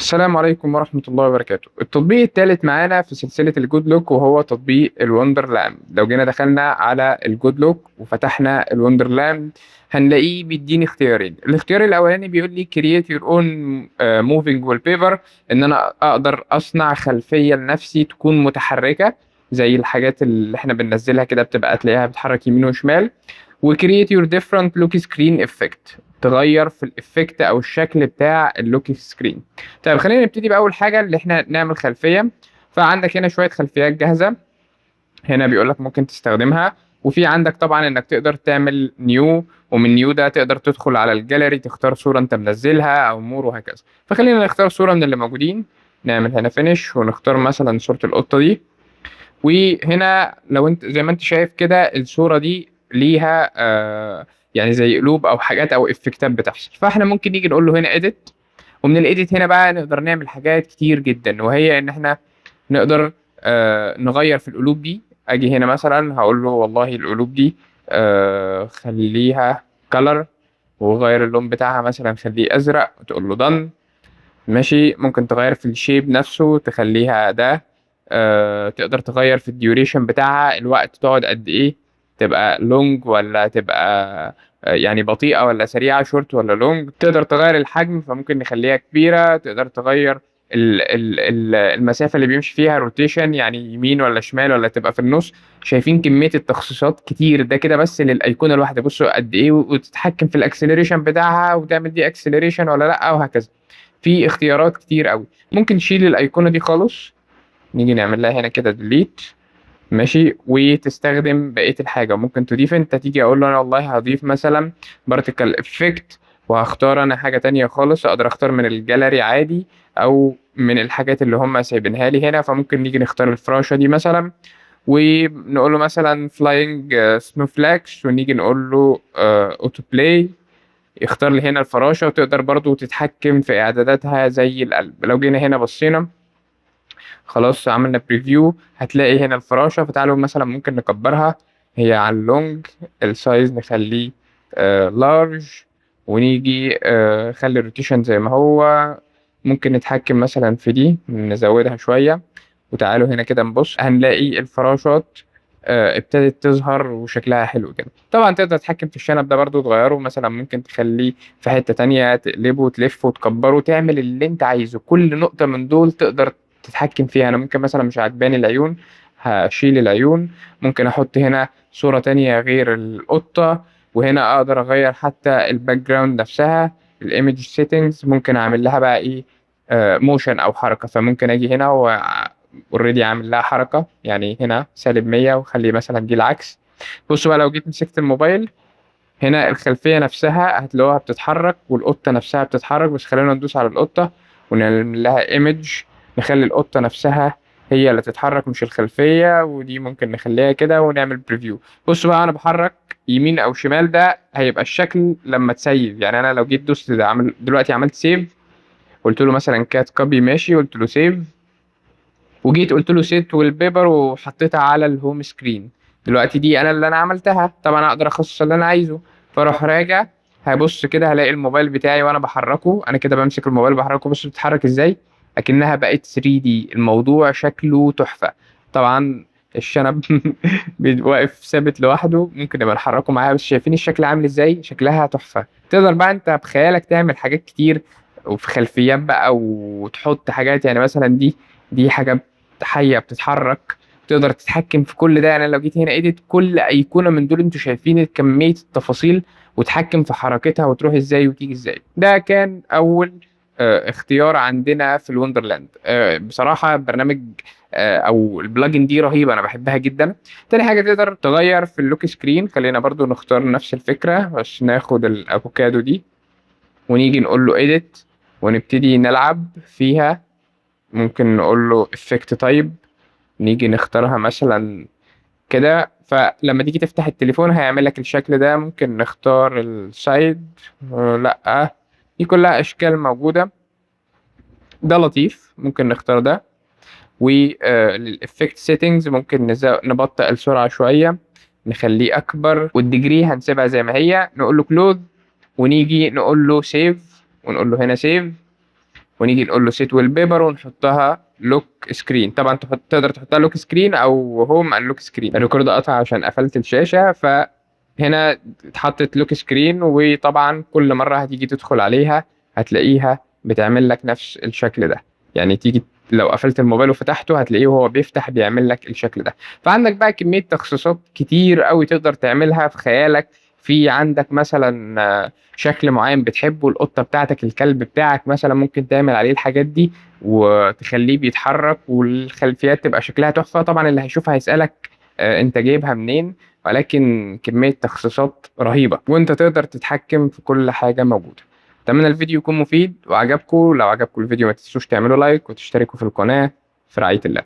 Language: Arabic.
السلام عليكم ورحمة الله وبركاته. التطبيق الثالث معانا في سلسلة الجود لوك وهو تطبيق الوندرلاند. لو جينا دخلنا على الجود لوك وفتحنا الوندرلاند هنلاقيه بيديني اختيارين. الاختيار الأولاني بيقول لي create your own moving wallpaper، إن أنا أقدر أصنع خلفية لنفسي تكون متحركة زي الحاجات اللي احنا بننزلها كده، بتبقى تلاقيها بتتحرك يمين وشمال. وكرييت يور ديفرنت لوك سكرين افكت، تغير في الافكت او الشكل بتاع اللوك سكرين. طيب خلينا نبتدي باول حاجه اللي احنا نعمل خلفيه. فعندك هنا شويه خلفيات جاهزه، هنا بيقول لك ممكن تستخدمها. وفي عندك طبعا انك تقدر تعمل نيو، ومن نيو ده تقدر تدخل على الجاليري تختار صوره انت منزلها او مور وهكذا. فخلينا نختار صوره من اللي موجودين، نعمل هنا فينيش ونختار مثلا صوره القطه دي. وهنا لو انت زي ما انت شايف كده الصورة دي ليها يعني زي قلوب او حاجات او افكتات بتحصل، فاحنا ممكن نيجي نقول له هنا اديت. ومن الايديت هنا بقى نقدر نعمل حاجات كتير جدا، وهي ان احنا نقدر نغير في القلوب دي. اجي هنا مثلا هقول له والله القلوب دي خليها كلر، وغير اللون بتاعها مثلا خليه ازرق وتقول له done. ماشي، ممكن تغير في الشيب نفسه تخليها ده. تقدر تغير في الديوريشن بتاعها، الوقت تقعد قد ايه، تبقى لونج ولا تبقى يعني بطيئة ولا سريعة، شورت ولا لونج. تقدر تغير الحجم، فممكن نخليها كبيرة. تقدر تغير المسافة اللي بيمشي فيها روتيشن، يعني يمين ولا شمال ولا تبقى في النص. شايفين كمية التخصيصات كتير ده كده بس للأيقونة الواحدة، بصوا قد ايه، وتتحكم في الاكسلريشن بتاعها وتعمل دي اكسلريشن ولا لا وهكذا. في اختيارات كتير قوي. ممكن نشيل الايقونه دي خالص، نيجي نعمل لها هنا كده ديليت. ماشي، وتستخدم بقيه الحاجه. ممكن تضيف، انت تيجي اقول له انا والله هضيف مثلا بارتيكل افكت، وهختار انا حاجه تانية خالص. اقدر اختار من الجاليري عادي او من الحاجات اللي هم سايبينها لي هنا. فممكن نيجي نختار الفراشه دي مثلا، ونقول له مثلا فلاينج سنو فلاكس، ونيجي نقول له اوتو بلاي، يختار لي هنا الفراشة. وتقدر برضو تتحكم في إعداداتها زي القلب. لو جينا هنا بصينا خلاص عملنا بريفيو، هتلاقي هنا الفراشة. فتعالوا مثلا ممكن نكبرها، هي على اللونج، السايز نخليه لارج، ونيجي نخلي الروتيشن زي ما هو. ممكن نتحكم مثلا في دي نزودها شوية. وتعالوا هنا كده نبص هنلاقي الفراشات ابتدت تظهر وشكلها حلو كده. طبعا تقدر تتحكم في الشنب ده برضو، تغيره مثلا، ممكن تخليه في حتة تانية، تقلبه تلفه وتكبره، تعمل اللي انت عايزه. كل نقطة من دول تقدر تتحكم فيها. انا ممكن مثلا مش عاجباني العيون، هشيل العيون. ممكن احط هنا صورة تانية غير القطة، وهنا اقدر اغير حتى الباك جراوند نفسها. الايمج سيتنجز ممكن اعمل لها بقى ايه، موشن او حركة. فممكن اجي هنا اوريدي عامل لها حركة، يعني هنا -100 وخلي مثلا دي العكس. بصوا بقى لو جيت مسكت الموبايل، هنا الخلفية نفسها هتلاقوها بتتحرك والقطة نفسها بتتحرك. بس خلينا ندوس على القطة ونعمل لها ايمج، نخلي القطة نفسها هي اللي تتحرك مش الخلفية. ودي ممكن نخليها كده ونعمل بريفيو. بصوا بقى انا بحرك يمين او شمال، ده هيبقى الشكل لما تسيف. يعني انا لو جيت دوست ده عمل دلوقتي، عملت سيف، قلت له مثلا كات كوبي، ماشي، قلت له سيف، وجيت قلت له سيت والبيبر وحطيتها على الهوم سكرين. دلوقتي دي انا اللي انا عملتها، طبعا اقدر اخصص اللي انا عايزه. فاروح راجع، هبص كده هلاقي الموبايل بتاعي وانا بحركه. انا كده بمسك الموبايل بحركه، بص بتتحرك ازاي، اكنها بقت 3D. الموضوع شكله تحفة. طبعا الشنب بيبقى واقف ثابت لوحده، ممكن نبقى نحركه معاها. بس شايفين الشكل عامل ازاي، شكلها تحفة. تقدر بقى انت بخيالك تعمل حاجات كتير، وفي خلفيات بقى، وتحط حاجات. يعني مثلا دي حاجة حية بتتحرك، تقدر تتحكم في كل ده. يعني لو جيت هنا ايديت، كل ايقونة من دول انتوا شايفين كمية التفاصيل، وتحكم في حركتها وتروح ازاي وتيجي ازاي. ده كان اول اختيار عندنا في الوندرلاند. بصراحة برنامج او البلجن دي رهيبة، انا بحبها جدا. تاني حاجة تقدر تغير في اللوك سكرين. خلينا برضو نختار نفس الفكرة، بس ناخد الافوكادو دي ونيجي نقول له edit، ونبتدي نلعب فيها. ممكن نقول له effect type، نيجي نختارها مثلا كده. فلما تيجي تفتح التليفون هيعمل لك الشكل ده. ممكن نختار السايد، لا، دي كلها اشكال موجودة. ده لطيف، ممكن نختار ده. وللإفكت سيتنجز ممكن نبطئ السرعة شوية، نخليه أكبر. والديجري هنسيبها زي ما هي، نقول له كلوز، ونيجي نقول له سيف، ونقول له هنا سيف. ونيجي نقول له سيت ويل بيبر ونحطها لوك سكرين. طبعا تقدر تحطها لوك سكرين او هوم ان لوك سكرين. الريكورد قطع عشان قفلت الشاشه، فهنا اتحطت لوك سكرين، وطبعا كل مره هتيجي تدخل عليها هتلاقيها بتعمل لك نفس الشكل ده. يعني تيجي لو قفلت الموبايل وفتحته هتلاقيه وهو بيفتح بيعمل لك الشكل ده. فعندك بقى كميه تخصيصات كتير قوي تقدر تعملها في خيالك. في عندك مثلا شكل معين بتحبه، القطة بتاعتك، الكلب بتاعك مثلا، ممكن تعمل عليه الحاجات دي وتخليه بيتحرك والخلفيات تبقى شكلها تحفة. طبعا اللي هيشوفها هيسألك انت جايبها منين، ولكن كمية تخصيصات رهيبة وانت تقدر تتحكم في كل حاجة موجودة. اتمنى الفيديو يكون مفيد وعجبكم. لو عجبكم الفيديو ما تنسوش تعملوا لايك وتشتركوا في القناة. في رعاية الله.